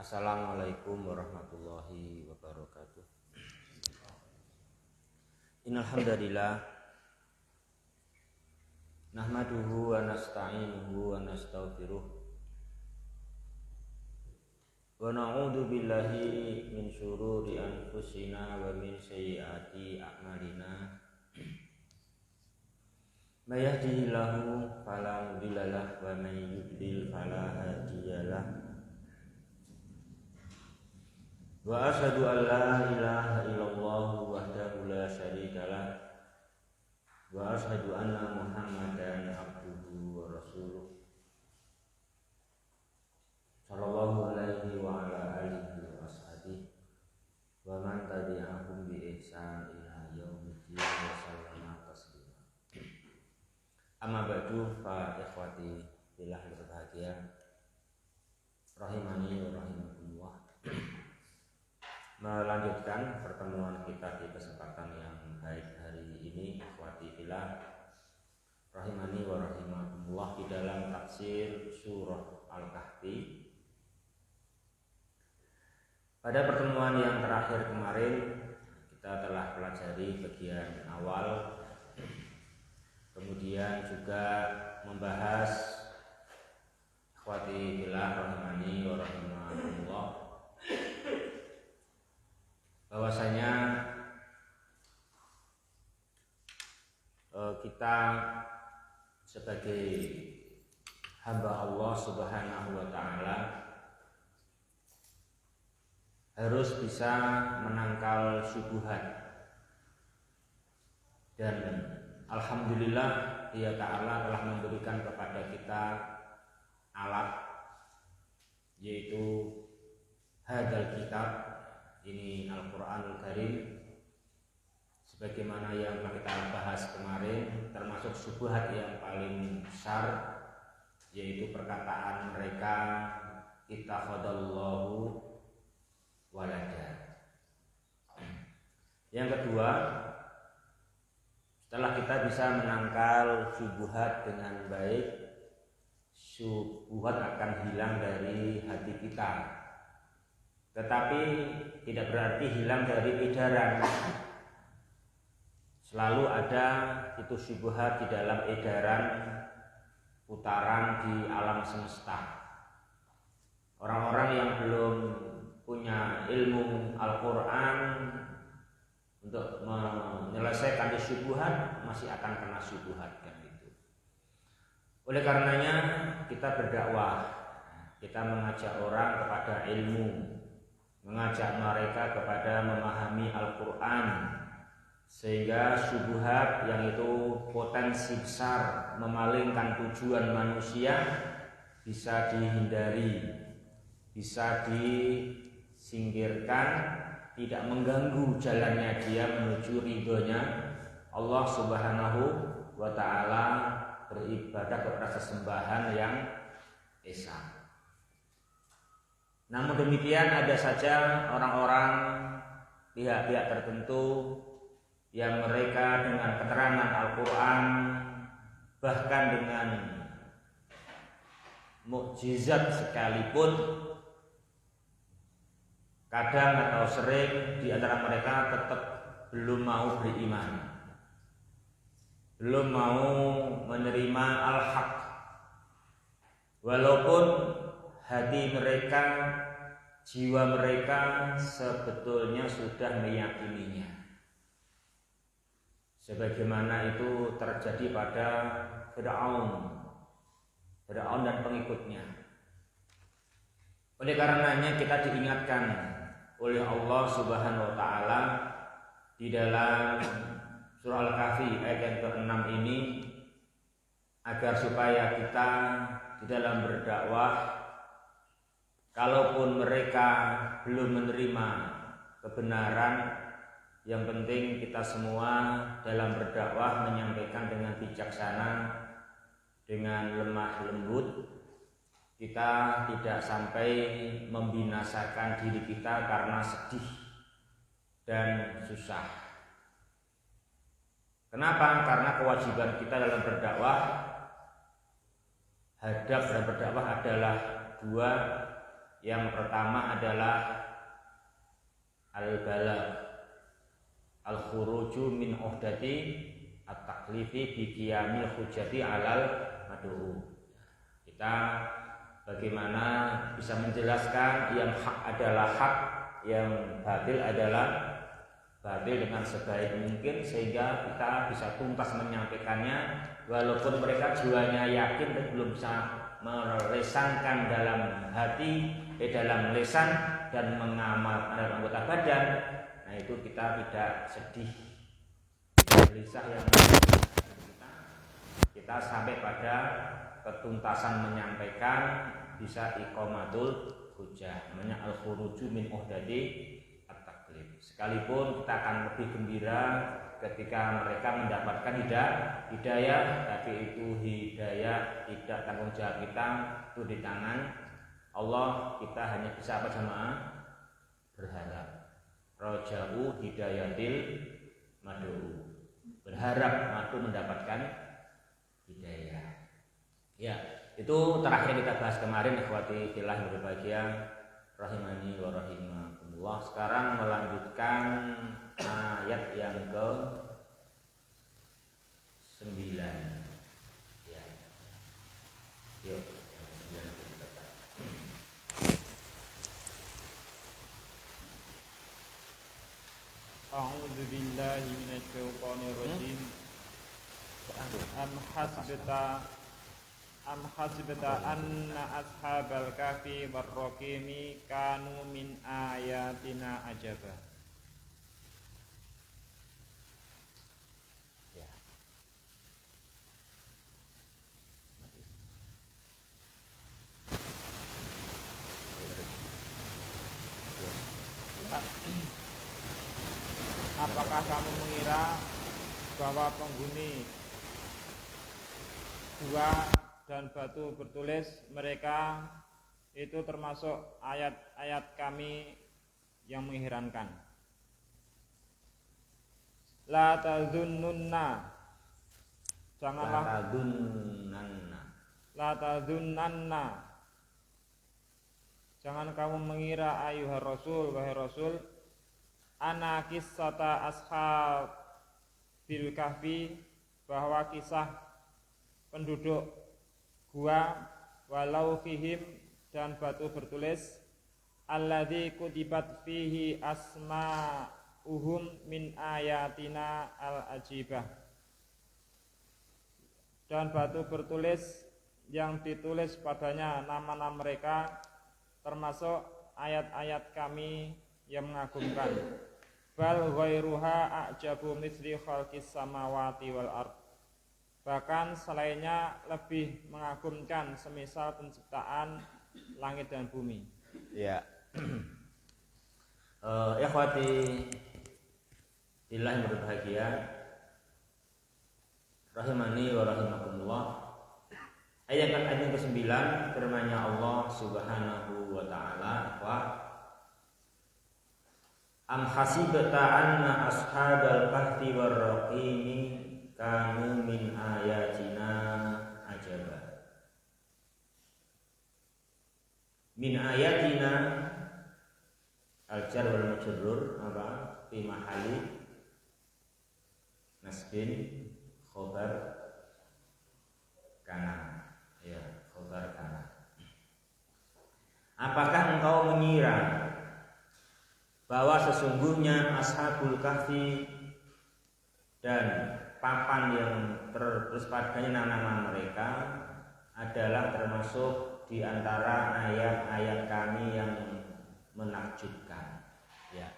Assalamualaikum warahmatullahi wabarakatuh. Innal hamdalillah nahmaduhu wa nasta'inuhu wa nastaghfiruh wa na'udzu billahi min syururi anfusina wa min sayyiati a'malina. May yahdihillahu fala mudhillalah wa may yudlil fala hadiyalah. Wa asyhadu an la ilaha illallah wahdahu la syarikalah wa asyhadu anna Muhammadan abduhu wa rasuluh sallallahu alaihi wa ala alihi wa ashabihi wa man tabi'ahum bi ihsan ila yaumiddin wa sallama taslima. Amma ba'du, fa ikhwati billah berbahagia rahimani wa rahimakumullah. Melanjutkan pertemuan kita di kesempatan yang baik hari ini, ikhwati fillah rahimani wa rahimakumullah, di dalam tafsir surah Al-Kahfi. Pada pertemuan yang terakhir kemarin kita telah pelajari bagian awal, kemudian juga membahas, ikhwati fillah rahimani wa rahimakumullah, bahwasanya kita sebagai hamba Allah Subhanahu wa ta'ala harus bisa menangkal syubhat, dan alhamdulillah Dia Ta'ala telah memberikan kepada kita alat, yaitu hadzal kitab, ini Al-Quranul Karim, sebagaimana yang kita bahas kemarin, termasuk syubhat yang paling besar, yaitu perkataan mereka ittakhadallahu walada. Yang kedua, setelah kita bisa menangkal syubhat dengan baik, syubhat akan hilang dari hati kita. Tetapi tidak berarti hilang dari edaran. Selalu ada itu syubhat di dalam edaran, putaran di alam semesta. Orang-orang yang belum punya ilmu Al-Quran untuk menyelesaikan syubhat masih akan kena syubhat kan itu. Oleh karenanya kita berdakwah, kita mengajak orang kepada ilmu, mengajak mereka kepada memahami Al-Quran, sehingga syubhat yang itu potensi besar memalingkan tujuan manusia bisa dihindari, bisa disingkirkan, tidak mengganggu jalannya dia menuju ridhonya Allah Subhanahu wa ta'ala, beribadah kepada sesembahan yang esa. Namun demikian, ada saja orang-orang, pihak-pihak tertentu yang mereka dengan keterangan Al-Quran, bahkan dengan mukjizat sekalipun, kadang atau sering di antara mereka tetap belum mau beriman, belum mau menerima al-haq, walaupun hati mereka, jiwa mereka sebetulnya sudah meyakininya, sebagaimana itu terjadi pada Fir'aun dan pengikutnya. Oleh karenanya kita diingatkan oleh Allah Subhanahu wa ta'ala di dalam surah Al-Kahfi ayat yang ke-6 ini, agar supaya kita di dalam berdakwah, kalaupun mereka belum menerima kebenaran, yang penting kita semua dalam berdakwah menyampaikan dengan bijaksana, dengan lemah lembut. Kita tidak sampai membinasakan diri kita karena sedih dan susah. Kenapa? Karena kewajiban kita dalam berdakwah, hadaf dalam berdakwah adalah dua, Yang pertama adalah al-balagh, al-khuruju min uhdati at-taklifi bi qiyamil hujjati 'alal mad'u. Kita bagaimana bisa menjelaskan yang hak adalah hak, yang batil adalah batil dengan sebaik mungkin, sehingga kita bisa tuntas menyampaikannya walaupun mereka jiwanya yakin dan belum bisa melesankan dalam hati, dalam lisan dan mengamalkan dalam anggota badan. Nah itu kita tidak sedih, tidak gelisah, yang kita sampai pada ketuntasan menyampaikan, bisa iqamatul hujjah, namanya al-khuruju min uhdati at-taklif. Sekalipun kita akan lebih gembira ketika mereka mendapatkan hidayah, tapi itu hidayah tidak tanggung jawab kita, itu di tangan Allah. Kita hanya bisa apa jamaah? Berharap. Roja'u hidayatil mad'u, berharap madu mendapatkan hidayah. Ya, itu terakhir kita bahas kemarin, ikhwati fillah yang berbahagia rahimani wa rahimakumullah. Sekarang melanjutkan ayat yang ke-9. Ya. Yuk, yang ke-9 A'udzu billahi minasy syaithanir rajim. Am hasibta anna ashabal kahfi warraqimi kanu min ayatina ajaba. Ya. Apakah kamu mengira bahwa penghuni gua dan batu bertulis mereka itu termasuk ayat-ayat kami yang mengherankan? La tazunnunna, janganlah la tazunnanna, jangan kamu mengira ayuhar rasul, wahai rasul, ana kisata ashabil kahfi, bahwa kisah penduduk gua walau fihim dan batu bertulis alladzi kutibat fihi asma'uhum min ayatina al-ajibah, dan batu bertulis yang ditulis padanya nama-nama mereka termasuk ayat-ayat kami yang mengagumkan. Bal ghairuha a'jabu misli khalqis samawati wal ard, bahkan selainnya lebih mengagumkan semisal penciptaan langit dan bumi. Ya. Ikhwati fillah yang berbahagia rahimani wa rahimakumullah. Ayat yang ke-9 firman-Nya Allah Subhanahu wa taala, am hasibta anna ashabal kahfi warraqimi kanu min ayatina ajaba. Min ayatina al-jar wal majrur apa fi mahali nasbin khobar kana, ya, khobar kana. Apakah engkau mengira bahwa sesungguhnya ashabul kahfi dan papan yang tertulis padanya nama-nama mereka adalah termasuk di antara ayat-ayat kami yang menakjubkan. Ya.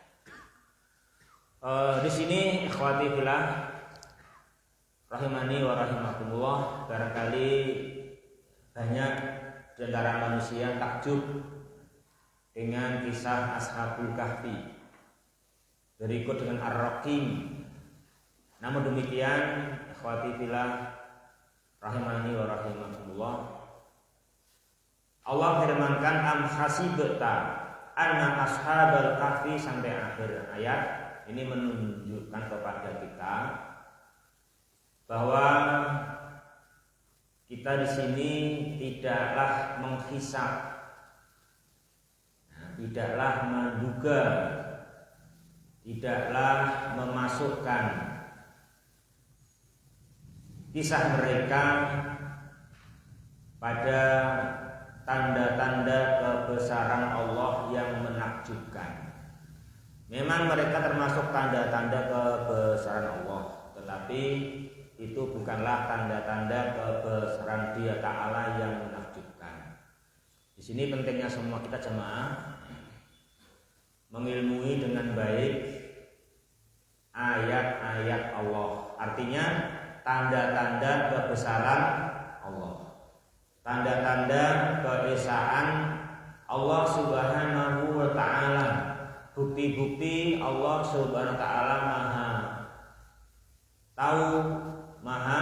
Di sini ikhwati fillah rahimani wa rahimakumullah, barangkali banyak di antara manusia takjub dengan kisah ashabul kahfi, berikut dengan ar-raqim. Namun demikian ikhwati fillah rahimani wa rahimakumullah, Allah firmankan am hasibta anna ashabal kahfi sampai akhir ayat. Ini menunjukkan kepada kita bahwa kita di sini tidaklah menghisab tidaklah menduga, tidaklah memasukkan kisah mereka pada tanda-tanda kebesaran Allah yang menakjubkan. Memang mereka termasuk tanda-tanda kebesaran Allah, tetapi itu bukanlah tanda-tanda kebesaran Dia Ta'ala yang menakjubkan. Di sini pentingnya semua kita jemaah mengilmui dengan baik ayat-ayat Allah. Artinya tanda-tanda kebesaran Allah, tanda-tanda keesaan Allah Subhanahu wa Ta'ala, bukti-bukti Allah Subhanahu wa Ta'ala Maha tahu, Maha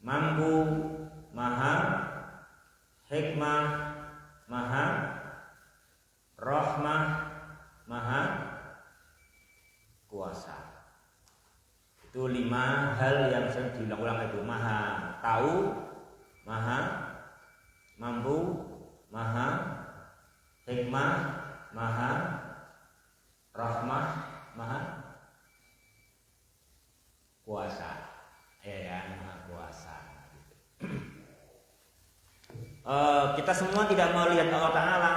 mampu, Maha hikmah, Maha rahmah, Maha kuasa. Itu 5 hal yang sering diulang-ulang itu: Maha tahu, Maha mampu, Maha hikmah, Maha rahmah, Maha kuasa. Ya, Maha kuasa. Kita semua tidak melihat Allah Ta'ala,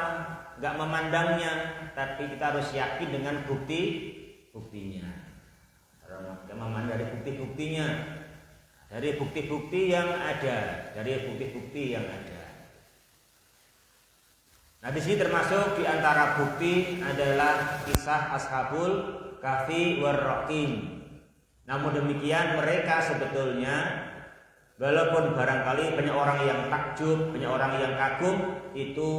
nggak memandangnya, tapi kita harus yakin dengan buktinya. Kita memandang dari bukti-buktinya, dari bukti-bukti yang ada, Nah, di sini termasuk di antara bukti adalah kisah Ashabul Kahfi war Raqim. Namun demikian mereka sebetulnya, walaupun barangkali banyak orang yang takjub, banyak orang yang kagum, itu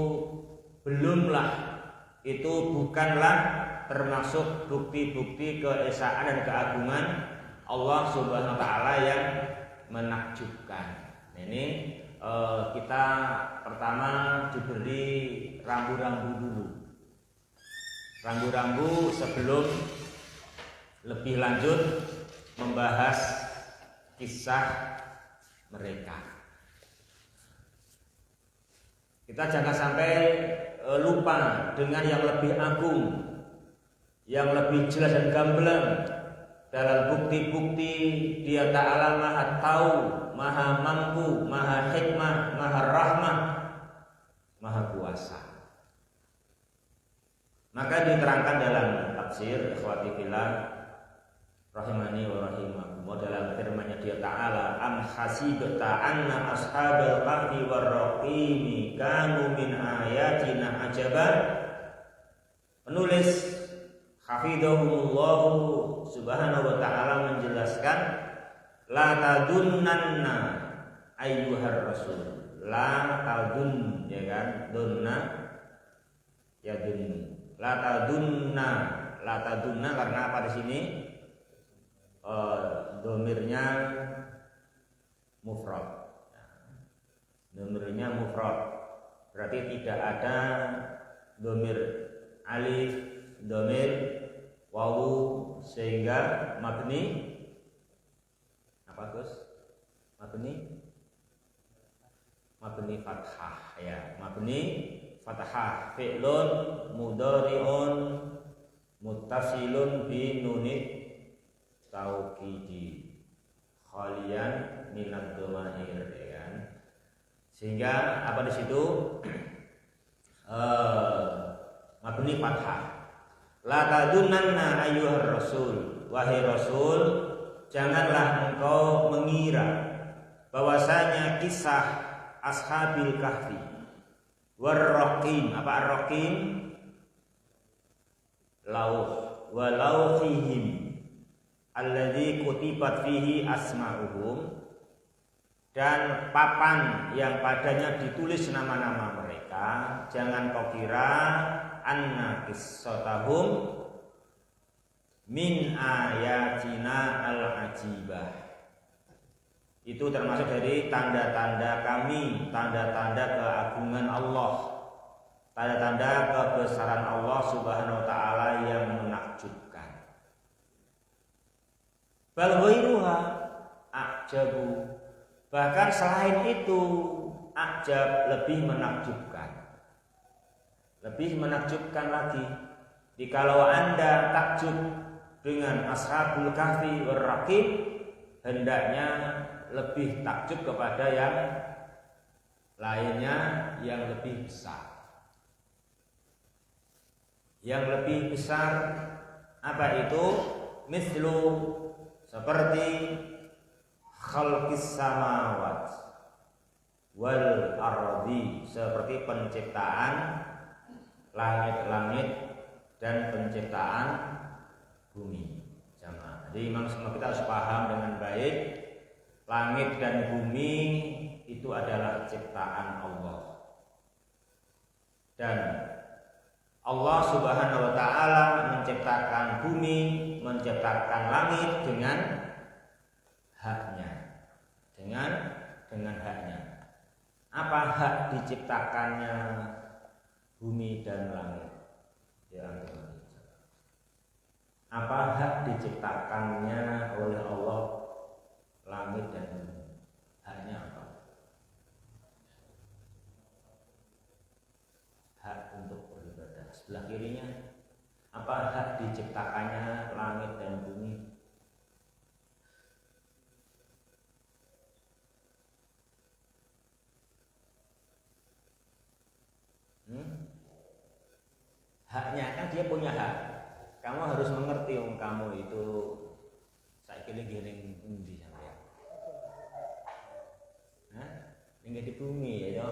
bukanlah termasuk bukti-bukti keesaan dan keagungan Allah Subhanahu wa Ta'ala yang menakjubkan. Ini kita pertama diberi rambu-rambu dulu. Rambu-rambu sebelum lebih lanjut membahas kisah mereka. Kita jangan sampai lupa dengan yang lebih agung, yang lebih jelas dan gamblang dalam bukti-bukti Dia Ta'ala Maha tahu, Maha mampu, Maha hikmah, Maha rahmah, Maha kuasa. Maka diterangkan dalam tafsir ikhwati fillah rahimani wa rahimakumullah, dalam firman-Nya Dia Ta'ala, am hasibta anna ashabal kahfi war raqimi kanu min ayatina ajaban. Penulis hafidhahumullah Subhanahu wa Ta'ala menjelaskan, la tadunnanna ayyuhar rasul. La tadun, ya kan? Dunna ya dun. La tadunna karena apa di sini? Domirnya mufrad. Domirnya mufrad. Berarti tidak ada domir alif, domir wawu, sehingga mabni apa Gus? Mabni fathah, ya, mabni fathah, fi'lun mudhari'un muttasilun bi nunit taukidi khalian minad dhamair, ya kan? Sehingga apa di situ? Mabni fathah. La tadunanna ayyuhar rasul, wahai rasul, janganlah engkau mengira bahwasanya kisah ashabil kahfi war raqim. Apa ar-raqim? Lauh wa lauhihim alladzi kutibat fihi asma'uhum, dan papan yang padanya ditulis nama-nama mereka. Jangan kau kira anna qissatahum min ayatina al-ajibah, itu termasuk dari tanda-tanda kami, tanda-tanda keagungan Allah, tanda-tanda kebesaran Allah Subhanahu wa Ta'ala yang menakjubkan. Bal ghairuha ajabu, bahkan selain itu ajab, lebih menakjubkan. Lebih menakjubkan lagi, jikalau Anda takjub dengan Ashabul Kahfi war Raqib, hendaknya lebih takjub kepada yang lainnya yang lebih besar. Yang lebih besar apa itu? Mislu, seperti khalqis samawat wal ardi, seperti penciptaan langit-langit dan penciptaan bumi. Jamaah. Jadi memang semua kita harus paham dengan baik, langit dan bumi itu adalah ciptaan Allah. Dan Allah Subhanahu wa taala menciptakan bumi, menciptakan langit dengan haknya. Dengan haknya. Apa hak diciptakannya bumi dan langit? Ya, apa hak diciptakannya oleh Allah langit dan bumi? Haknya apa? Hak untuk beribadah. Sebelah kirinya, apa hak diciptakannya langit dan bumi? Haknya kan dia punya hak. Kamu harus mengerti kamu itu saya giling-giling endi sampean. Tinggal di bumi ya.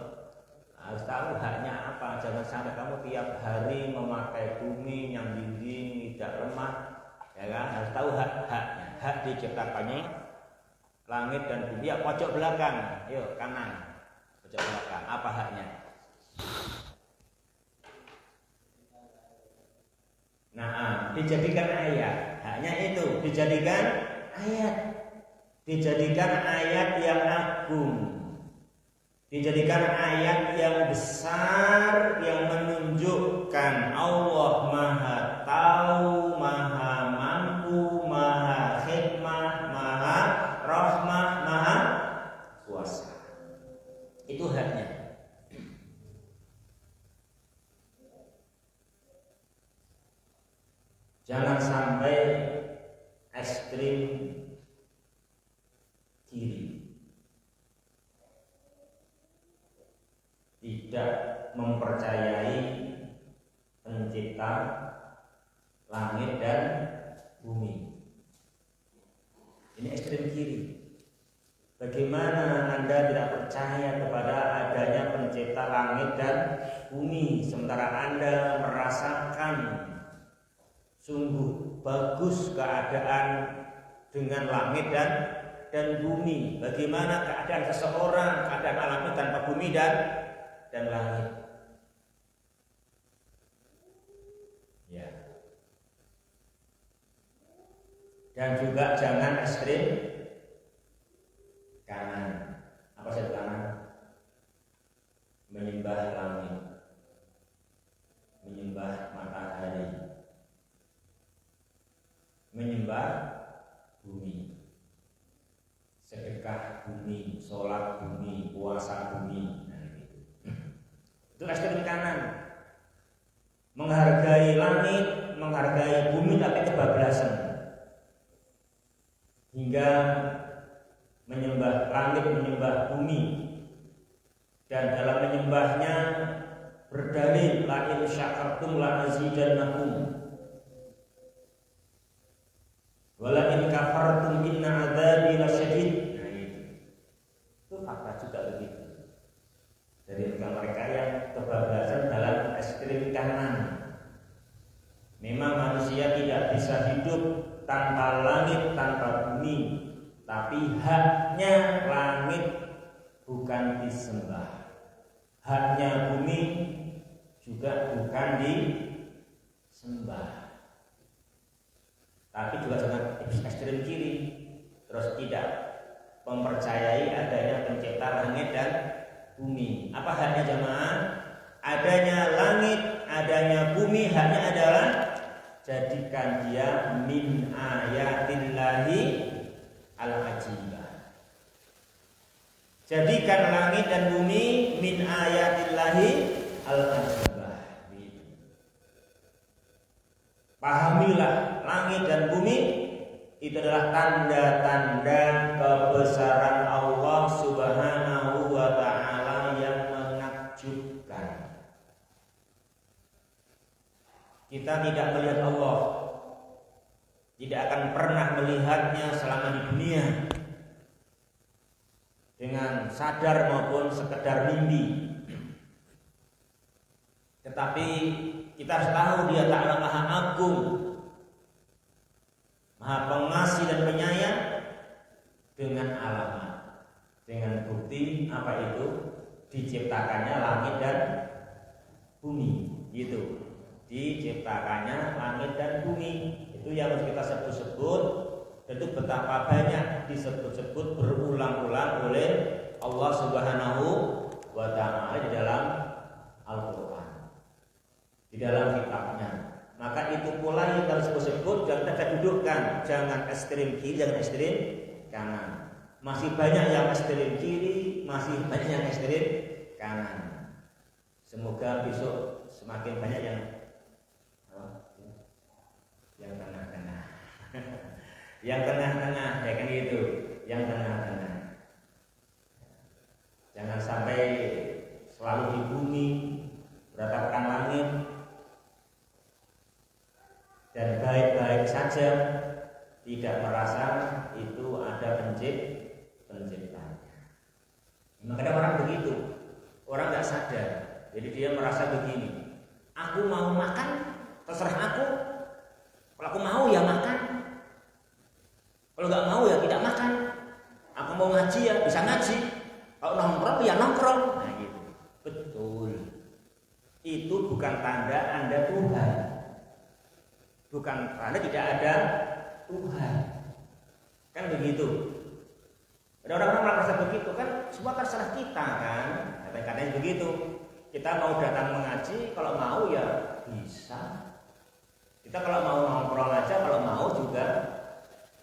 Harus tahu haknya apa. Jangan sampai kamu tiap hari memakai bumi yang dinding tidak lemah, ya kan? Harus tahu haknya. Hak diciptakannya langit dan bumi. Ya, pojok belakang, yuk kanan, pojok belakang. Apa haknya? Nah, dijadikan ayat. Haknya itu dijadikan ayat. Dijadikan ayat yang agung. Dijadikan ayat yang besar yang menunjukkan Allah Maha Tahu, Maha Mampu, Maha Hikmah, Maha Rahmah, Maha Kuasa. Itu haknya. Jangan sampai ekstrim kiri, tidak mempercayai pencipta langit dan bumi. Ini ekstrem kiri. Bagaimana Anda tidak percaya kepada adanya pencipta langit dan bumi, sementara Anda merasakan sungguh bagus keadaan dengan langit dan bumi. Bagaimana keadaan seseorang, keadaan alami tanpa bumi dan langit. Ya. Dan juga jangan ekstrim kanan. Apa sih kanan? Menyembah langit, menyembah matahari, menyembah bumi, sedekah bumi, sholat bumi, puasa bumi. Itu ekstrem kanan. Menghargai langit, menghargai bumi, tapi kebablasan. Hingga menyembah langit, menyembah bumi. Dan dalam menyembahnya berdalil la in syakartum la azidannakum. Wala in kafartum inna adzabi lasyadid. Nah, itu fakta juga begitu. Dari mereka yang kebablasan dalam ekstrem kanan. Memang manusia tidak bisa hidup tanpa langit, tanpa bumi, tapi haknya langit bukan disembah, haknya bumi juga bukan disembah. Tapi juga jangan ekstrem kiri, terus tidak mempercayai adanya pencipta langit dan bumi. Apa haknya jemaah? Adanya langit, adanya bumi, haknya adalah jadikan dia min ayatillahi al-ajibah. Jadikan langit dan bumi min ayatillahi al-ajibah. ketahuilah langit dan bumi itu adalah tanda-tanda kebesaran Allah Subhanahu wa ta'ala yang menakjubkan. Kita tidak melihat Allah, tidak akan pernah melihatnya selama di dunia dengan sadar maupun sekedar mimpi. Tetapi kita harus tahu Dia Ta'ala Maha Agung, Maha Pengasih dan Penyayang, dengan alamat, dengan bukti apa itu diciptakannya langit dan bumi. Gitu, diciptakannya langit dan bumi itu yang harus kita sebut-sebut. Dan itu betapa banyak disebut-sebut berulang-ulang oleh Allah Subhanahu wa ta'ala di dalam Al-Quran, di dalam kitabnya. Maka itu pula yang harus disebut dan kita dudukkan. Jangan ekstrem kiri, jangan ekstrem kanan. Masih banyak yang ekstrem kiri, masih banyak yang ekstrem kanan. Semoga besok semakin banyak yang tengah-tengah. Yang tengah-tengah, ya kan gitu. Yang tengah-tengah. Jangan sampai selalu di bumi, beratapkan langit, dan baik-baik saja, tidak merasa itu ada penciptanya. Makanya orang begitu, orang nggak sadar. Jadi dia merasa begini, aku mau makan, terserah aku. Kalau aku mau ya makan, kalau nggak mau ya tidak makan. Aku mau ngaji ya bisa ngaji, kalau nongkrong ya nongkrong. Nah gitu, betul. Itu bukan tanda Anda Tuhan, bukan tanda tidak ada Tuhan. Kan begitu. Ada orang-orang merasa begitu kan, semua terserah kita kan. Katanya begitu. Kita mau datang mengaji, kalau mau ya bisa. Kita kalau mau nongkrong aja, kalau mau juga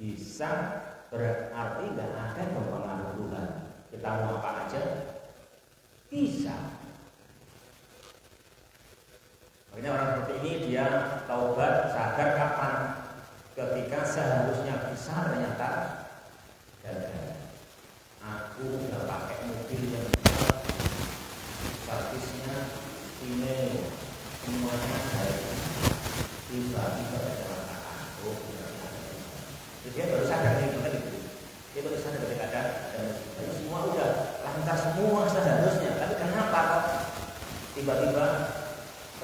bisa. Berarti nggak ada pengaruh Tuhan. Kita mau apa aja bisa. Makanya orang seperti ini dia taubat sadar kapan? Ketika seharusnya bisa ternyata gagal. Aku udah pakai mobil yang besar, servisnya ini semuanya baik, tiba-tiba kecelakaan. Jadi dia baru sadar nih, bukan itu. Dia baru sadar ketika ada semua udah lancar semua seharusnya, tapi kenapa kok tiba-tiba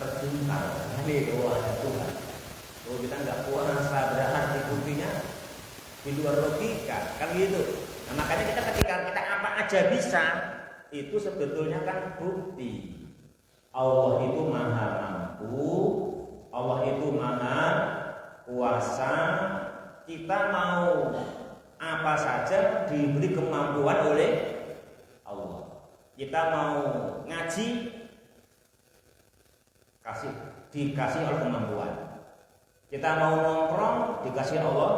terjungkal? Ini doa Tuhan. Kalau kita nggak puasa berarti buktinya di luar logika, kan gitu. Nah, makanya kita ketika kita apa aja bisa, itu sebetulnya kan bukti Allah itu maha mampu, Allah itu maha kuasa. Kita mau apa saja diberi kemampuan oleh Allah. Kita mau ngaji, dikasih Allah kemampuan. Kita mau nongkrong, dikasih Allah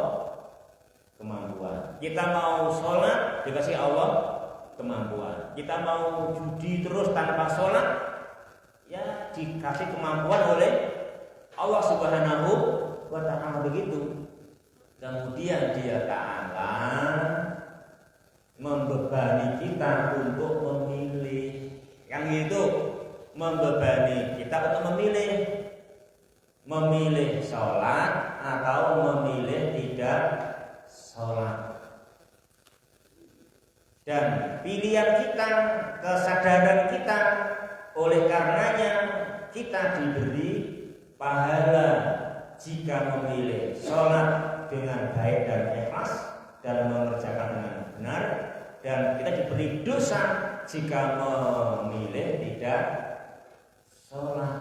kemampuan. Kita mau sholat, dikasih Allah kemampuan. Kita mau judi terus tanpa sholat, ya dikasih kemampuan oleh Allah Subhanahu wa ta'ala. Begitu. Kemudian Dia Ta'ala membebani kita untuk memilih. Yang itu membebani kita untuk memilih sholat atau memilih tidak sholat. Dan pilihan kita, kesadaran kita, oleh karenanya kita diberi pahala jika memilih sholat dengan baik dan ikhlas dan mengerjakan dengan benar, dan kita diberi dosa jika memilih tidak sholat.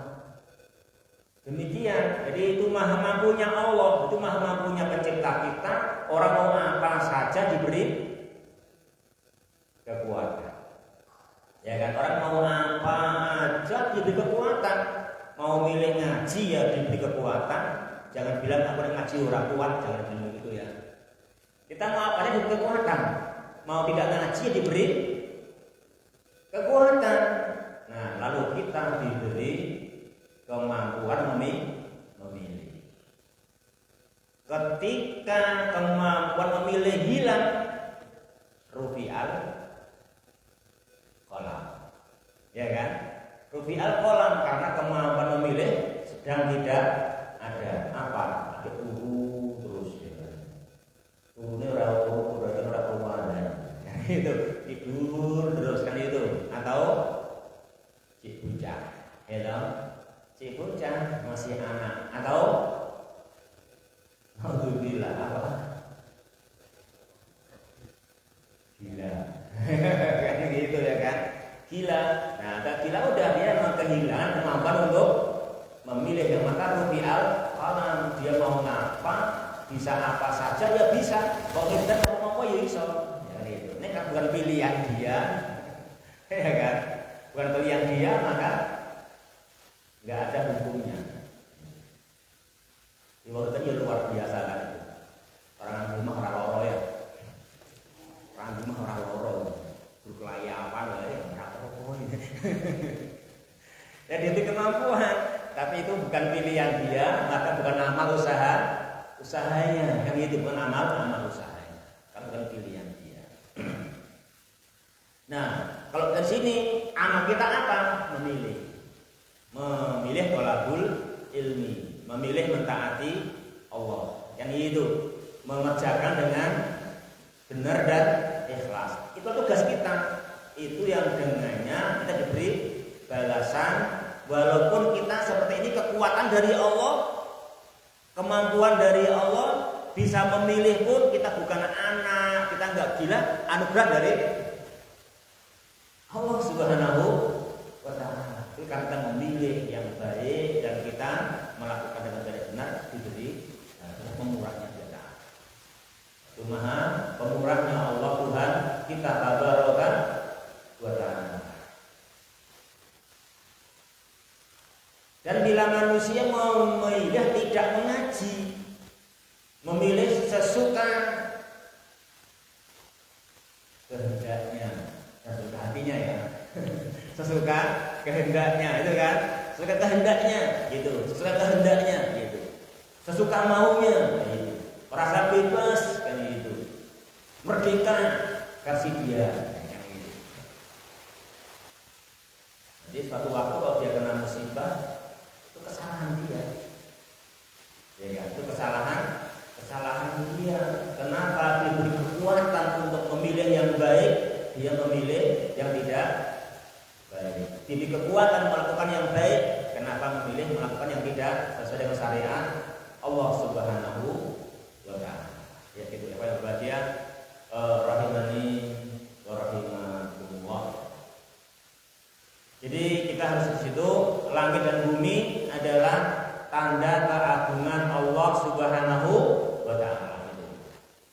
Demikian, jadi itu maha mampunya Allah, itu maha mampunya pencipta kita. Orang mau apa saja diberi kekuatan. Ya kan, orang mau apa aja diberi kekuatan. Mau milih ngaji ya diberi kekuatan. Jangan bilang aku ngaji orang kuat, jangan bilang begitu ya. Kita mau apa aja diberi kekuatan. Mau tidak ngaji ya diberi kekuatan. Nah, lalu kita diberi kemampuan memilih. ketika kemampuan memilih hilang, rufi'al qalam. Ya kan? Rufi'al qalam karena kemampuan memilih sedang tidak ada. Apa? Ada turu terus ya kan. Turunnya berarti ora keluaran. Kan itu tidur terus kan itu. Atau cik bocah. Ya toh? Cik bocah masih anak atau alhamdulillah apa? Gila. Kan gitu ya kan? Gila. Nah, gila udah dia kehilangan kemampuan untuk memilih yang maka rufi'al qalam. Dia mau ngapa, bisa apa saja ya bisa. Kalau kita mau ya bisa. Ya gitu. Ini kan bukan pilihan dia. Ya kan? Bukan pilihan dia maka nggak ada hukumnya. Waktu itu luar biasa kan itu. Orang rumah orang loro ya. Orang rumah orang loro. Berkelayapan lah ya. Jadi itu kemampuan, tapi itu bukan pilihan dia, maka bukan amal usahanya. Yang itu bukan amal usahanya. Karena bukan pilihan dia. Nah, kalau dari sini amal kita apa? Memilih thalabul ilmi, memilih mentaati Allah. Yang itu mengerjakan dengan benar dan ikhlas. Itu tugas kita. Itu yang dengannya kita diberi balasan. Walaupun kita seperti ini kekuatan dari Allah, kemampuan dari Allah, bisa memilih pun kita bukan anak, kita nggak gila, anugerah dari Allah Subhanahu wa ta'ala. Itu karena kita memilih yang baik dan kita melakukan dengan benar diberi pemurahnya kita. Itu maha pemurahnya Allah Tuhan kita tabaraka wa ta'ala. Dan bila manusia memilih tidak mengaji, memilih sesuka kehendaknya, sesuka hatinya ya, sesuka kehendaknya itu kan, sesuka kehendaknya gitu, sesuka kehendaknya gitu, sesuka maunya gitu, merasa bebas kan gitu, merdeka kasih dia kan gitu. Jadi suatu waktu kalau dia kena musibah, itu kesalahan dia, ya kan? Itu kesalahan dia. Kenapa diberi kekuatan untuk memilih yang baik, dia memilih yang tidak baik. Diberi kekuatan melakukan yang baik, kenapa memilih melakukan yang tidak sesuai dengan syariat Allah Subhanahu wa ta'ala. Ya gitu ya, Pak Badia rahimani wa rahimakumullah. Jadi kita harus di situ, langit dan bumi adalah tanda keagungan Allah Subhanahu wa ta'ala.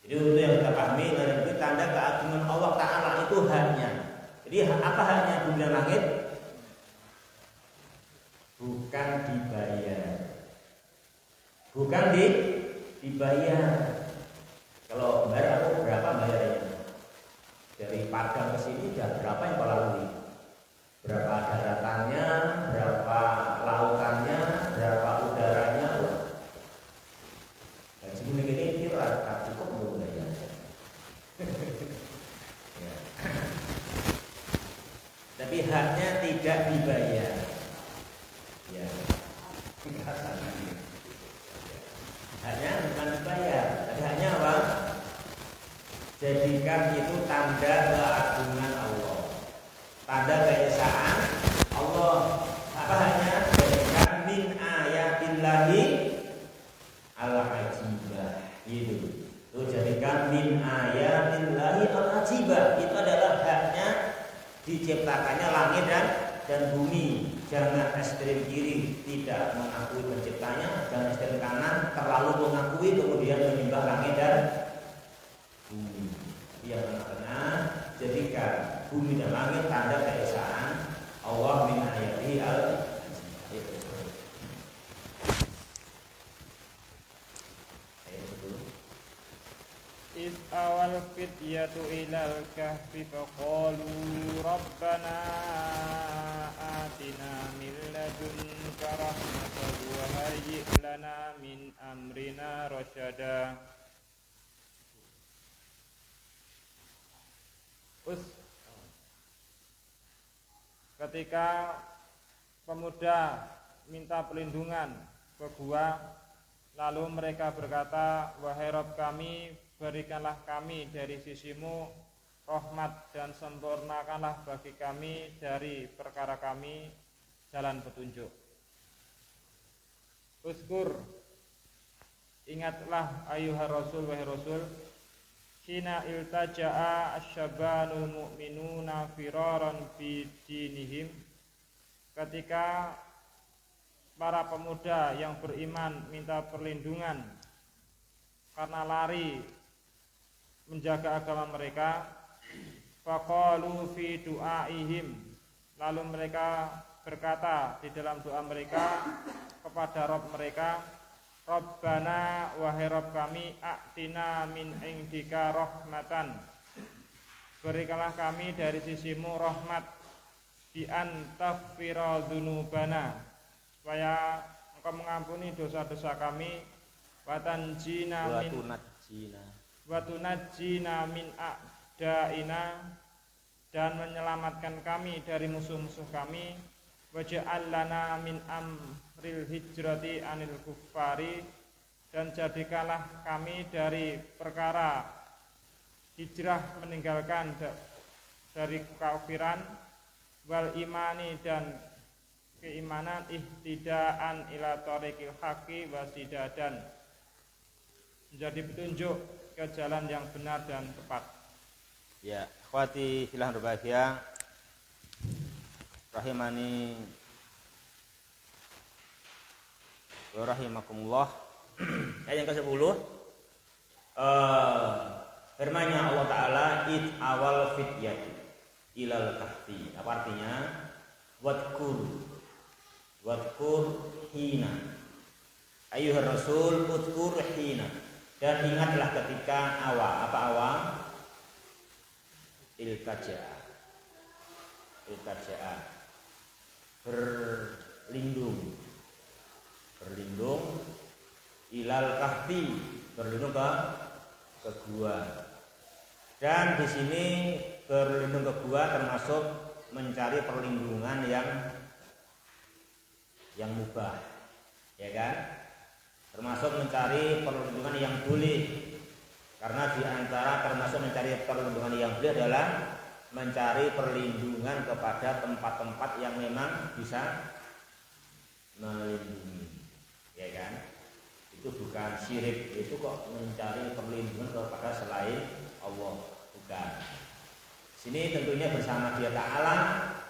Jadi itu yang kita pahami, dan itu tanda keagungan Allah Ta'ala itu haknya. Jadi apa haknya bumi dan langit? Bukan dibayar. Bukan dibayar. Kalau bayar aku berapa bayarnya? Dari Padang ke sini sudah berapa yang kau lalui? Berapa daratannya, berapa lautannya, berapa udaranya? Dan sebelum ini kira cukup belum ya? Ya. Tapi haknya tidak dibayar. Ya. Haknya bukan dibayar, tapi haknya apa? Jadikan itu tanda keagungan Allah, tanda keesaan Allah. Apa hanya jadikan min ayatillahi al-ajibah itu. Itu jadikan min ayatillahi al-ajibah. Itu adalah haknya diciptakannya langit dan bumi. Jangan ekstrem kiri tidak mengakui penciptanya, jangan ekstrem kanan terlalu mengakui kemudian menyembah langit dan bumi. Yang tengah-tengah jadikan bumi dan langit tanda keesaan Allah min ayatihi Is awal fityatu ilal kahfi faqalu rabbana atina min ladunka rahmatan wa hayyi lana lana min amrina rasyada. Ketika pemuda minta perlindungan ke gua, lalu mereka berkata, wahai Rabb kami, berikanlah kami dari sisimu rahmat dan sempurnakanlah bagi kami dari perkara kami jalan petunjuk. Uskur, ingatlah ayuhar rasul, wahai rasul, hina iltaja'a asyabanul mu'minuna firaran fi dinihim, ketika para pemuda yang beriman minta perlindungan karena lari menjaga agama mereka, faqalu fi du'aihim, lalu mereka berkata di dalam doa mereka kepada Rabb mereka, Rabbana, wahai Rabb kami, a'tina min indika rahmatan, berikanlah kami dari sisimu rahmat, bi an taghfira dzunubana, supaya engkau mengampuni dosa-dosa kami, wa tunajjina min a'daina, dan menyelamatkan kami dari musuh-musuh kami, waj'al lana min amril hijrati anil kuffari, dan jadikanlah kami dari perkara hijrah meninggalkan dari kekafiran, wal imani, dan keimanan, ihtidaan ila tariqil haqqi wasidadan, menjadi petunjuk ke jalan yang benar dan tepat. Ya, akhwati fillah berbahagia, rahimani wa rahimakumullah. Ayat yang ke-10, firman-Nya Allah Ta'ala, id awal fityati ilal kahfi. Apa artinya? Wadkur hina ayyuhar rasul udkur hina, dan ingatlah ketika awal ilkaja'a berlindung ilal kahfi, berlindung ke gua. Dan di sini berlindung ke gua termasuk mencari perlindungan yang mubah, ya kan? Termasuk mencari perlindungan yang boleh, karena di antara termasuk mencari perlindungan yang boleh adalah mencari perlindungan kepada tempat-tempat yang memang bisa melindungi, ya kan? Itu bukan syirik, itu kok mencari perlindungan kepada selain Allah, bukan. Sini tentunya bersama Dia Ta'ala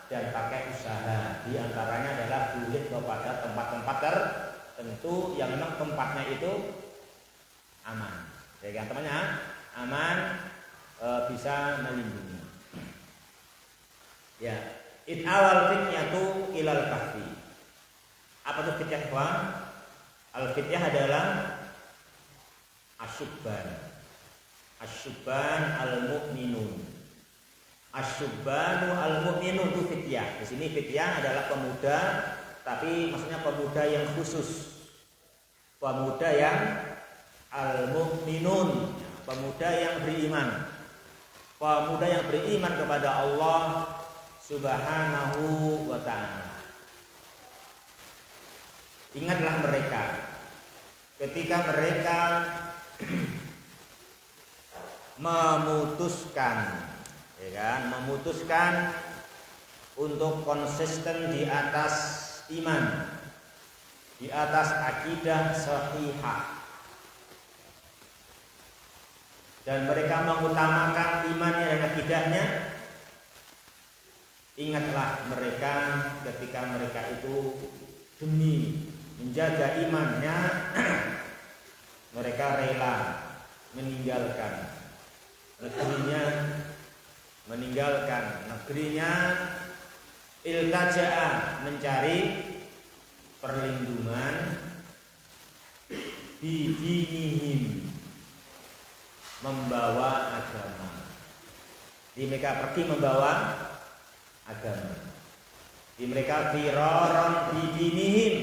dan pakai usaha. Di antaranya adalah boleh kepada tempat-tempat tertentu yang memang tempatnya itu aman, ya kan? Tempatnya aman, bisa melindungi. Ya, id awal fityatu ilal kahfi. Apa itu fityah, kawan? Al fityah adalah asyubban al mu'minun. Asyubbanu al mu'minun itu fityah. Di sini fityah adalah pemuda, tapi maksudnya pemuda yang khusus. Pemuda yang al mu'minun, pemuda yang beriman. Pemuda yang beriman kepada Allah Subhanahu wa ta'ala. Ingatlah mereka ketika mereka memutuskan untuk konsisten di atas iman, di atas akidah sahihah, dan mereka mengutamakan imannya dan akidahnya. Ingatlah mereka ketika mereka itu demi menjaga imannya mereka rela meninggalkan negerinya, iltaja'a, mencari perlindungan, bidinihim, membawa agama. Di mereka pergi membawa agama. Di mereka firaron bidinihim,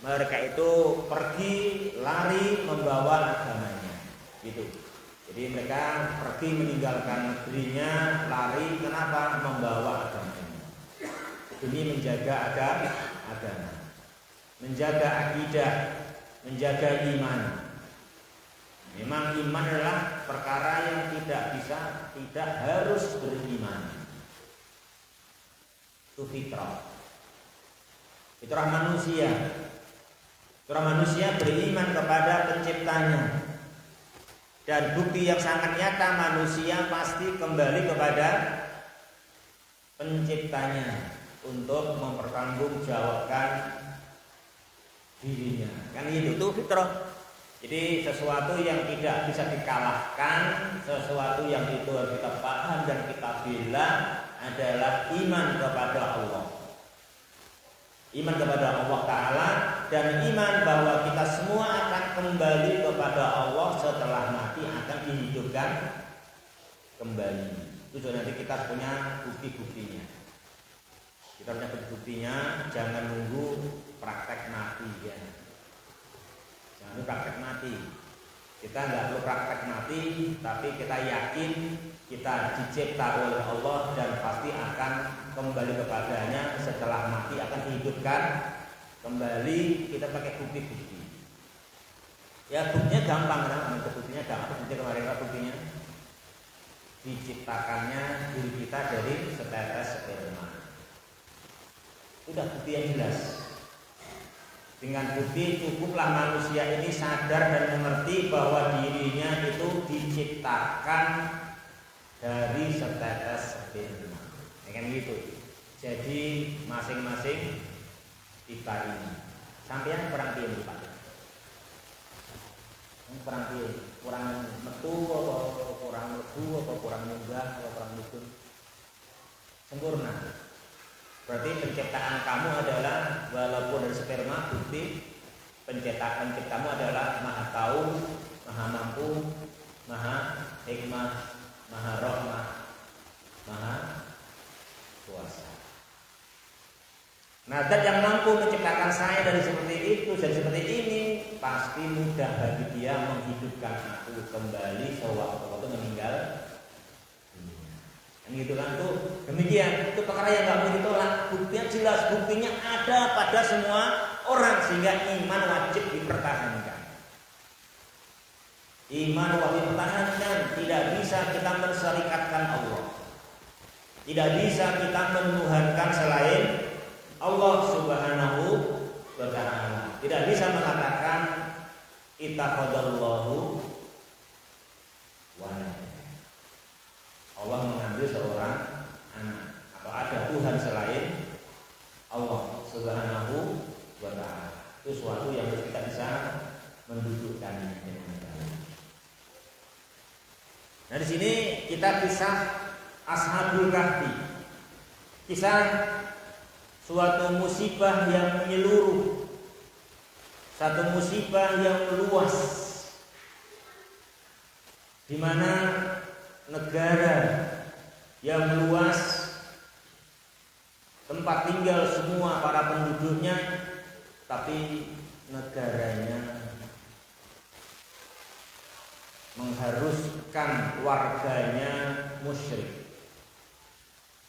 mereka itu pergi lari membawa agamanya, gitu. Jadi mereka pergi meninggalkan negerinya, lari kenapa? Membawa agamanya demi menjaga agama, menjaga akidah, menjaga iman. Memang iman adalah perkara yang tidak harus beriman. Itu fitrah. Fitrah manusia. Fitrah manusia beriman kepada penciptanya. Dan bukti yang sangat nyata manusia pasti kembali kepada penciptanya untuk mempertanggungjawabkan dirinya. Kan itu fitrah. Jadi sesuatu yang tidak bisa dikalahkan, sesuatu yang itu harus kita paham dan kita bela adalah iman kepada Allah. Iman kepada Allah Ta'ala dan iman bahwa kita semua akan kembali kepada Allah setelah mati, akan dihidupkan kembali. Itu nanti kita punya bukti-buktinya. Kita punya bukti-buktinya, jangan nunggu praktek mati ya. Jangan praktek mati. Kita nggak perlu praktek mati, tapi kita yakin kita dicipta oleh Allah dan pasti akan kembali kepadanya setelah mati, akan dihidupkan kembali. Kita pakai bukti-bukti. Ya buktinya gampang kan? Buktinya gampang. Bukti kemarin apa buktinya? Diciptakannya diri kita dari setetes sperma. Sudah bukti yang jelas. Dengan bukti cukuplah manusia ini sadar dan mengerti bahwa dirinya itu diciptakan dari setetes sperma. Ya kan gitu. Jadi masing-masing kita ini. Sampeyan kurang piye Pak? Kurang piye? Kurang metu atau kurang lebu atau kurang munggah atau kurang mudun? Sempurna. Berarti penciptaan kamu adalah walaupun dari sperma, bukti penciptaan kamu adalah maha tahu, maha mampu, maha hikmah, maha rahmah, maha kuasa. Nah, dan yang mampu menciptakan saya dari seperti itu dan seperti ini, pasti mudah bagi dia menghidupkan aku kembali sewaktu-waktu meninggal. Yang gitu kan tuh demikian, itu perkara yang nggak boleh ditolak. Buktinya jelas, buktinya ada pada semua orang sehingga iman wajib dipertahankan. Iman wajib dipertahankan, tidak bisa kita menserikatkan Allah, tidak bisa kita menuhankan selain Allah Subhanahu wa Ta'ala. Tidak bisa mengatakan ittakhadallahu walada. Allah mengambil seorang anak atau ada Tuhan selain Allah Subhanahu wa Ta'ala. Itu suatu yang harus kita bisa mendudukkannya dengan baik. Nah, di sini kita kisah Ashabul Kahfi. Kisah suatu musibah yang menyeluruh, satu musibah yang luas, di mana negara yang luas, tempat tinggal semua para penduduknya, tapi negaranya mengharuskan warganya musyrik,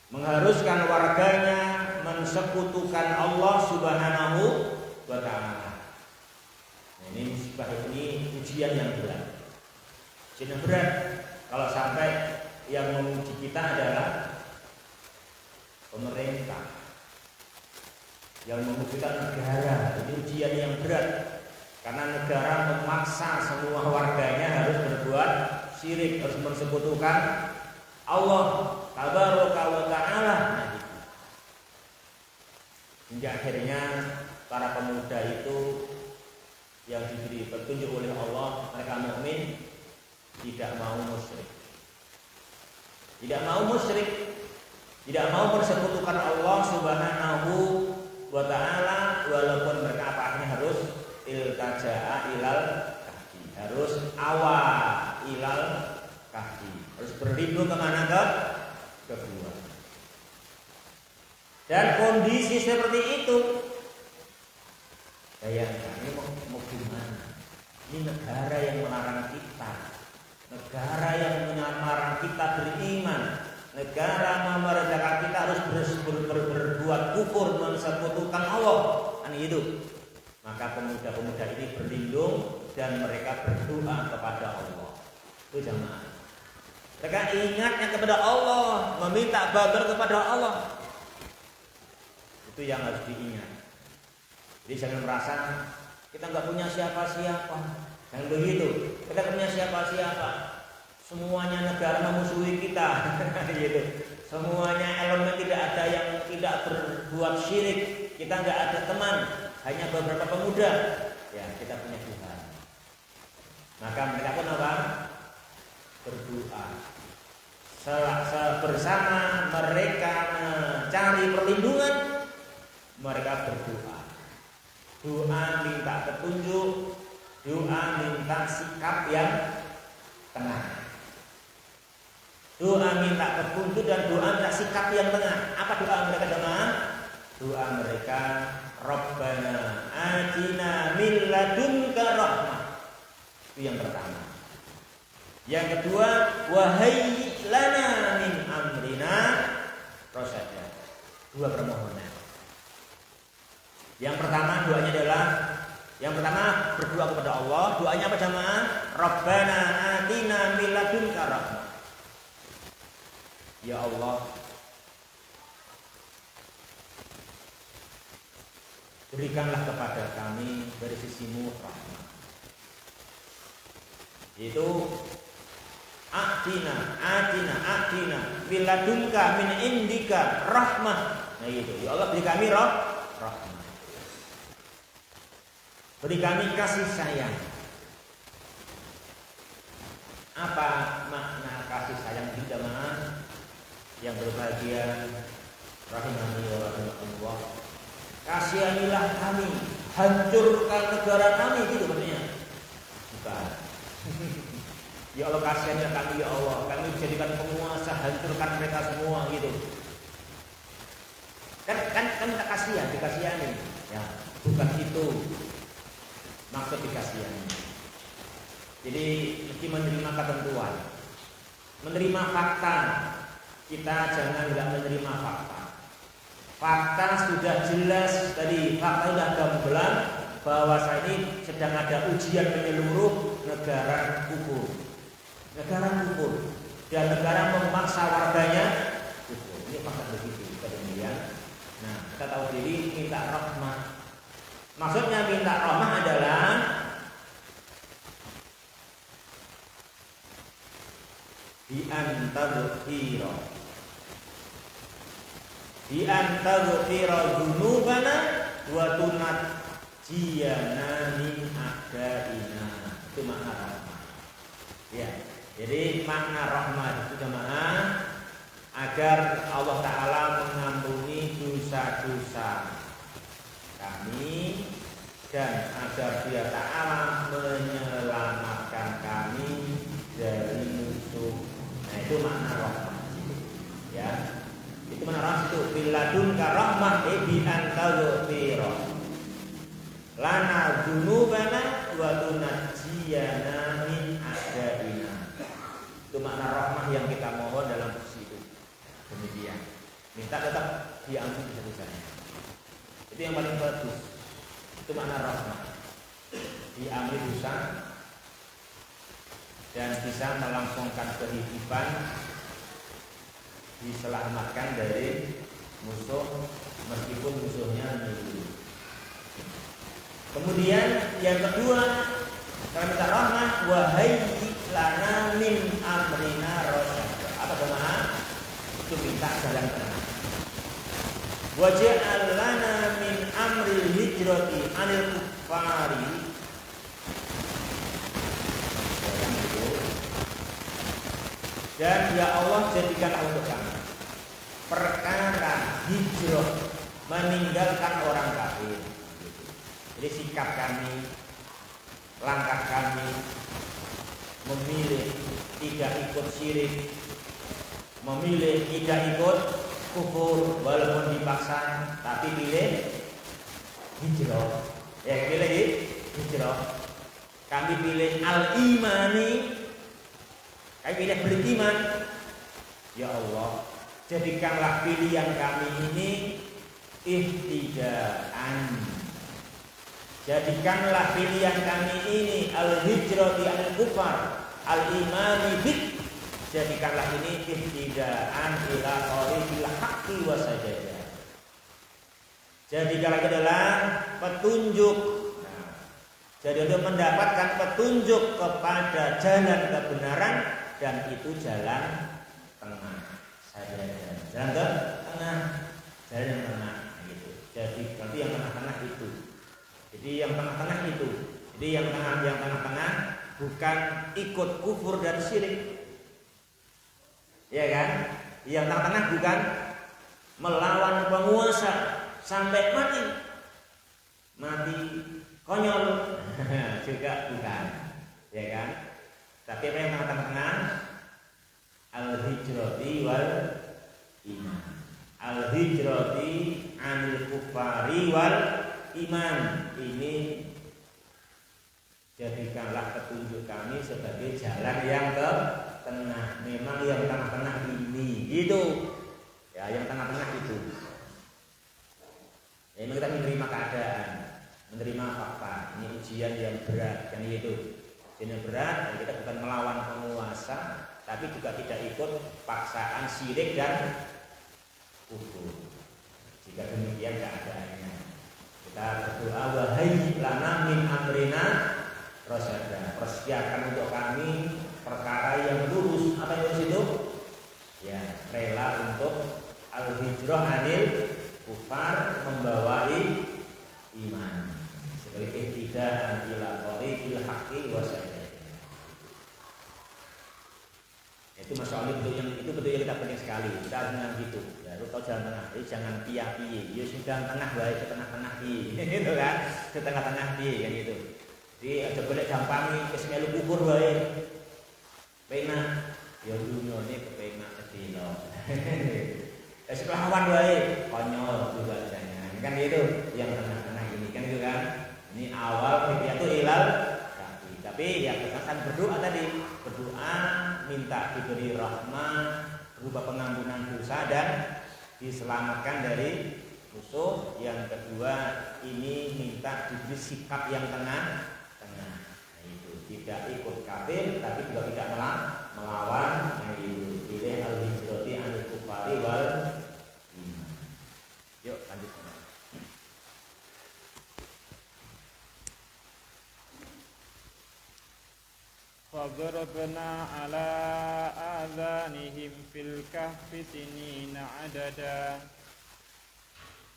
mengharuskan warganya mensekutukan Allah Subhanahu wa Ta'ala. Nah, ini musibah ini ujian yang berat. Ujian yang berat kalau sampai yang menguji kita adalah pemerintah, yang menguji kita negara. Ini ujian yang berat karena negara memaksa semua warganya harus berbuat syirik, harus mensekutukan Allah Tabaraka wa Ta'ala. Hingga akhirnya para pemuda itu yang diberi petunjuk oleh Allah, mereka mukmin, tidak mau musyrik, tidak mau musyrik, tidak mau persekutukan Allah Subhanahu wa Ta'ala, walaupun mereka apa akhirnya harus iltaja'a ilal kahfi, harus awa ilal kahfi, harus berlindung kemana ke gua. Dan kondisi seperti itu, Bayangkan ini mau gimana? Ini negara yang melarang kita, negara yang melarang kita beriman, negara memerintahkan kita harus berbuat kufur, mensekutukan Allah, kan itu. Maka pemuda-pemuda ini berlindung dan mereka berdoa kepada Allah. Itu jamaah. Mereka ingatnya kepada Allah, meminta babar kepada Allah. Itu yang harus diingat. Jadi jangan merasa kita nggak punya siapa-siapa. Jangan begitu. Kita punya siapa-siapa. Semuanya negara memusuhi kita. Gitu. Semuanya elemen tidak ada yang tidak berbuat syirik. Kita nggak ada teman. Hanya beberapa pemuda. Ya, kita punya Tuhan. Maka mereka pun apa? Berdoa. Bersama mereka mencari perlindungan, mereka berdoa. Doa minta petunjuk, doa minta sikap yang tengah. Doa minta petunjuk dan doa minta sikap yang tengah. Apa doa mereka jemaah? Doa mereka, Rabbana atina min ladunka rahmah. Itu yang pertama. Yang kedua, wahai lana min amrina rasyada. Dua permohonan. Yang pertama doanya adalah berdoa kepada Allah. Doanya apa jemaah? Rabbana atina min ladunka rahmah. Ya Allah, berikanlah kepada kami dari sisimu rahmat. Itu Atina biladunka min indika rahmah. Nah itu, ya Allah beri kami rahmah. Beri kami kasih sayang. Apa makna kasih sayang di jamaah yang berbahagia? Rahimani wa rahimakumullah. Kasihanilah kami, hancurkan negara kami, gitu maksudnya. Bukan. Ya Allah kasihannya kami ya Allah, kami dijadikan penguasa, hancurkan mereka semua gitu. Kan minta kasihan, dikasihani. Ya, bukan itu maksud dikasihani. Jadi mesti menerima ketentuan, menerima fakta. Kita jangan tidak menerima fakta. Fakta sudah jelas tadi, fakta sudah gamblang bahwa saat ini sedang ada ujian menyeluruh negara kufur. Negara kufur dan negara memaksa warganya kufur. Ini fakta begitu, kemudian. Nah, kita tahu diri minta rahmat. Maksudnya minta rahmat adalah di antaghfira dzunubana wa tunajjiyana min a'daina. Itu makna rahmat. Ya. Jadi makna rahmat itu jemaah agar Allah Ta'ala mengampuni dosa-dosa kami dan agar Dia Ta'ala menyelamatkan kami dari musuh. Nah itu makna rahmat. Ya, itu makna rahmat itu biladunka rahmah bi antaghfira lana dzunubana wa tunajjiyana min a'daina. Itu makna rahmah yang kita mohon dalam posisi itu. Demikian. Minta tetap diampuni dosanya. Itu yang paling bagus. Itu makna rahmah. Diampuni dosa dan bisa melangsungkan kehidupan, diselamatkan dari musuh meskipun musuhnya menyuruh. Kemudian yang kedua, kalau minta rahmat, wahai lana min amrina rasyada. Apa jemaah? Itu minta jalan tengah. Waj'al lana min amril hijrati anil kuffari. Dan ya Allah jadikanlah untuk kami perkara hijrah, meninggalkan orang kafir. Jadi sikap kami, langkah kami memilih tidak ikut syirik, memilih tidak ikut kufur walaupun dipaksa, tapi pilih hijrah. Ya pilih hijrah. Kami pilih al-imani. Kami pilih beriman. Ya Allah, jadikanlah pilihan kami ini ihtidaan. Jadikanlah pilihan kami ini al-hijrah anil kufar, al-imani bik. Jadikanlah ini ihtidaan ila tariqil haqqi wa sajada. Jadikanlah adalah petunjuk. Jadi untuk mendapatkan petunjuk kepada jalan kebenaran dan itu jalan tengah. Jalan ke tengah, jalan yang tengah gitu. Jadi berarti yang tengah-tengah itu. Jadi yang tengah-tengah itu. Jadi yang tengah-tengah bukan ikut kufur dan syirik. Ya kan? Yang tengah-tengah bukan melawan penguasa sampai mati. Mati konyol juga bukan. Ya kan? Tapi apa yang tengah-tengah? Al-hijrati wal iman. Al-hijrati anil kufari wal iman. Ini jadikanlah petunjuk kami sebagai jalan yang ke tengah. Memang yang tengah-tengah ini gitu. Ya, yang tengah-tengah itu. Ya, memang kita menerima keadaan, menerima fakta. Ini ujian yang berat kan itu. Ujian yang berat, kita bukan melawan penguasa, tapi juga tidak ikut paksaan syirik dan kufur. Jika demikian keadaannya, kita berdoa wahai lana min amrina rasyada. Persiapkan untuk kami perkara yang lurus. Apa yang lurus itu? Ya, rela untuk al-hijrah anil kufar, membawai iman sebagai ihtidaan ila tariqil haqqi wa sajada. Itu masalah itu betul yang kita penting sekali. Kita harus dengan gitu. Ya, lu tahu jalan tengah. Jadi jangan piye-piye. Ya sudah tengah wae, ke tengah-tengah piye. Gitu kan? Ke tengah-tengah piye kan gitu. Jadi aja boleh gampangi wis melu kubur wae. Penak ya dunyane kepenak sedina. Wis lawan wae, konyol juga jangan. Kan gitu yang tengah-tengah ini kan gitu kan. Ini awal itu hilal. Tapi ya kita akan berdoa tadi, berdoa minta diberi rahmat berupa pengampunan dosa dan diselamatkan dari musuh. Yang kedua ini minta diberi sikap yang tengah-tengah. Nah, itu tidak ikut kafir tapi juga tidak melawan. Nah, itu pilih al-hijrati anil kufari wal iman. Yuk lanjut. Fadrobna ala adhanihim fil kahfi sinina adada.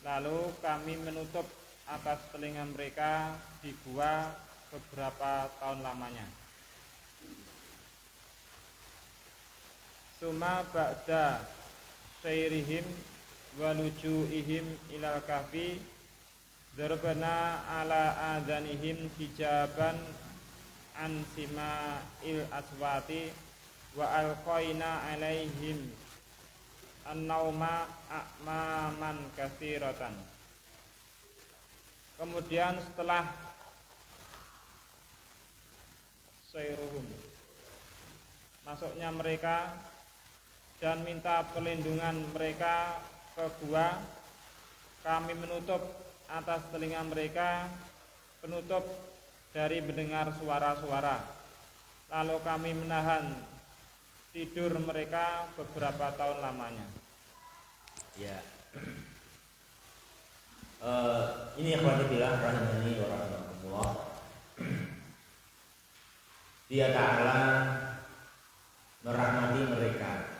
Lalu kami menutup atas telinga mereka di gua beberapa tahun lamanya. Suma ba'da sayrihim walujuihim ilal kahfi darbana ala adhanihim hijaban an sima'il aswati wa alqaina alaihim an-nauma a'maman katsiratan. Kemudian setelah sayruhum masuknya mereka dan minta perlindungan mereka ke gua, kami menutup atas telinga mereka penutup dari mendengar suara-suara. Lalu kami menahan tidur mereka beberapa tahun lamanya. Ya. Ini yang perhatilah rahimani wa rahmatullah. Dia Ta'ala merahmati mereka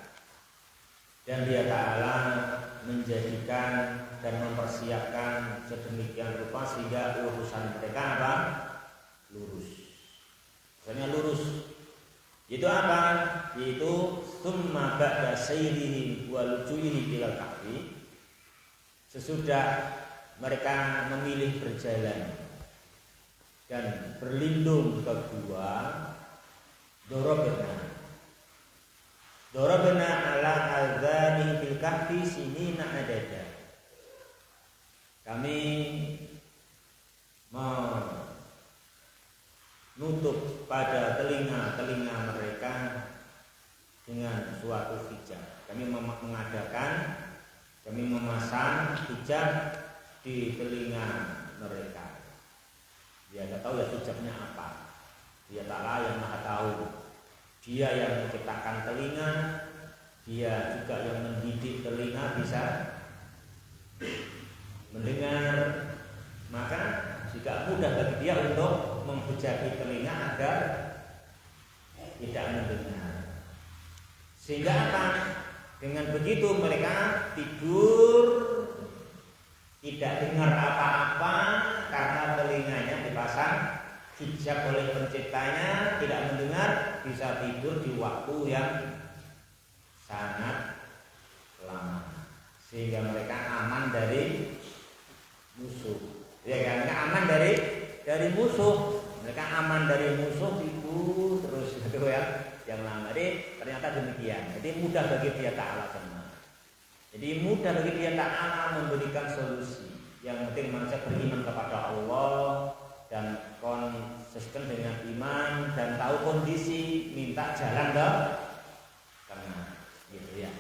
dan Dia Ta'ala menjadikan dan mempersiapkan sedemikian rupa sehingga urusan mereka apa? Lurus. Misalnya lurus. Itu apa? Yaitu summa ba'da sayrihim wa lujuihim ilal kahfi. Sesudah mereka memilih berjalan dan berlindung ke gua, dorobna ala adzani fil kahfi sinina adada. Kami menutup pada telinga-telinga mereka dengan suatu hijab. Kami memasang hijab di telinga mereka. Dia nggak tahu ya hijabnya apa. Dia Ta'ala yang maha tahu. Dia yang menciptakan telinga, dia juga yang mendidik telinga bisa mendengar. Maka juga mudah bagi dia untuk menghujabi telinga agar tidak mendengar. Sehingga apa? Dengan begitu mereka tidur tidak dengar apa-apa karena telinganya dipasang hijab oleh penciptanya, tidak mendengar, bisa tidur di waktu yang sangat lama. Sehingga mereka aman dari musuh. Ya kan, mereka aman dari musuh. Mereka aman dari musuh tidur terus gitu ya. Yang lama. Jadi ternyata demikian. Jadi mudah bagi dia Ta'ala semua. Jadi mudah bagi dia Ta'ala memberikan solusi. Yang penting manusia beriman kepada Allah dan konsisten dengan iman dan tahu kondisi, minta jalan ke tengah. Gitu ya.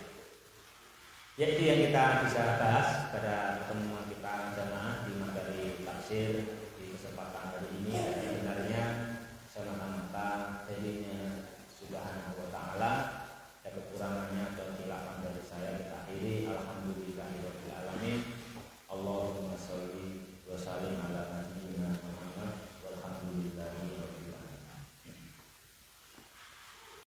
Jadi yang kita bisa bahas pada pertemuan kita jamaah di materi tafsir di kesempatan hari ini.